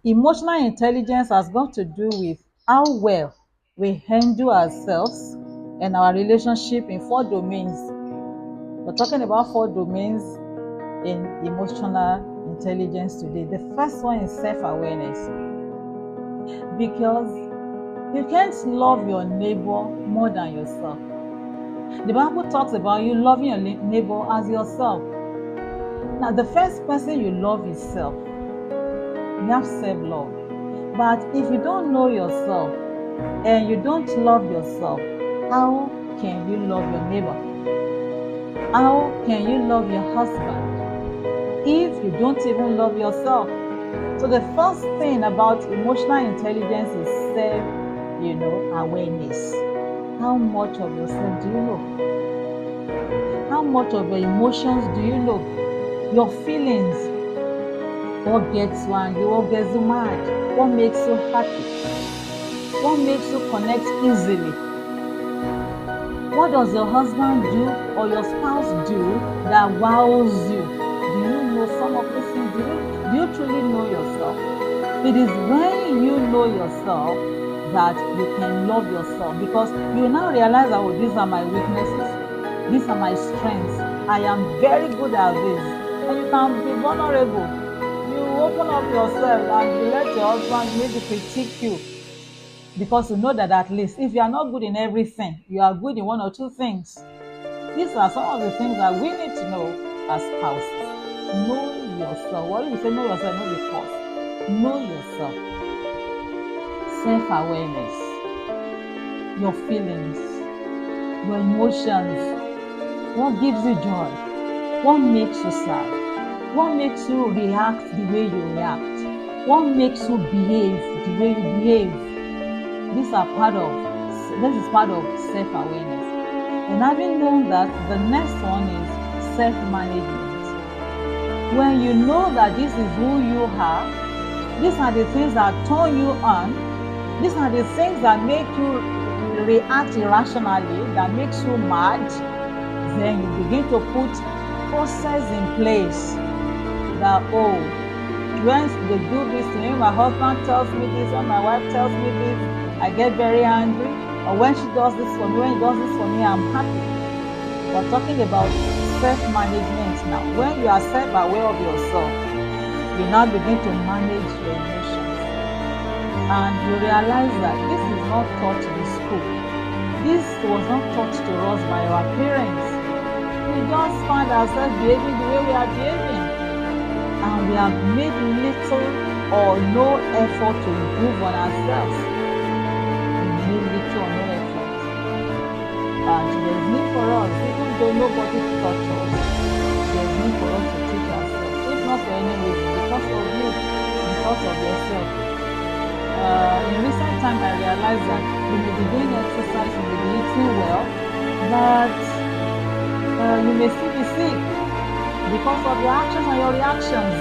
Emotional intelligence has got to do with how well we handle ourselves and our relationship in four domains. We're talking about four domains in emotional intelligence today. The first one is self awareness, because you can't love your neighbor more than yourself. The Bible talks about you loving your neighbor as yourself. Now, the first person you love is self. You have self love. But if you don't know yourself and you don't love yourself, how can you love your neighbor? How can you love your husband if you don't even love yourself? So the first thing about emotional intelligence is self, awareness. How much of yourself do you know? How much of your emotions do you know? Your feelings. What gets you angry? What gets you mad? What makes you happy? What makes you connect easily? What does your husband do or your spouse do that wows you? Do you know some of these things? Do you truly know yourself? It is when you know yourself that you can love yourself, because you now realize that, oh, these are my weaknesses, these are my strengths. I am very good at this. And you can be vulnerable. You open up yourself and you let your husband maybe critique you, because you know that at least if you are not good in everything, you are good in one or two things. These are some of the things that we need to know as spouses. Know yourself. What do you say know yourself? Know because know yourself. Self-awareness, your feelings, your emotions, what gives you joy, what makes you sad, what makes you react the way you react, what makes you behave the way you behave. This is part of self-awareness. And having known that, the next one is self-management. When you know that this is who you are, these are the things that turn you on, these are the things that make you react irrationally, that makes you mad, then you begin to put process in place that, oh, when they do this to me, my husband tells me this, when my wife tells me this, I get very angry. Or when she does this for me, when he does this for me, I'm happy. We're talking about self-management now. When you are self-aware of yourself, you now begin to manage your emotions. And you realize that this is not taught in school. This was not taught to us by our parents. We just find ourselves behaving the way we are behaving. And we have made little or no effort to improve on ourselves. We made little or no effort. And there's need for us, even though nobody taught us, there's need for us to teach ourselves. If not for any reason, because of you, because of yourself. In recent time, I realized that you may be doing exercise, you may be eating well, but you may still be sick because of your actions and your reactions.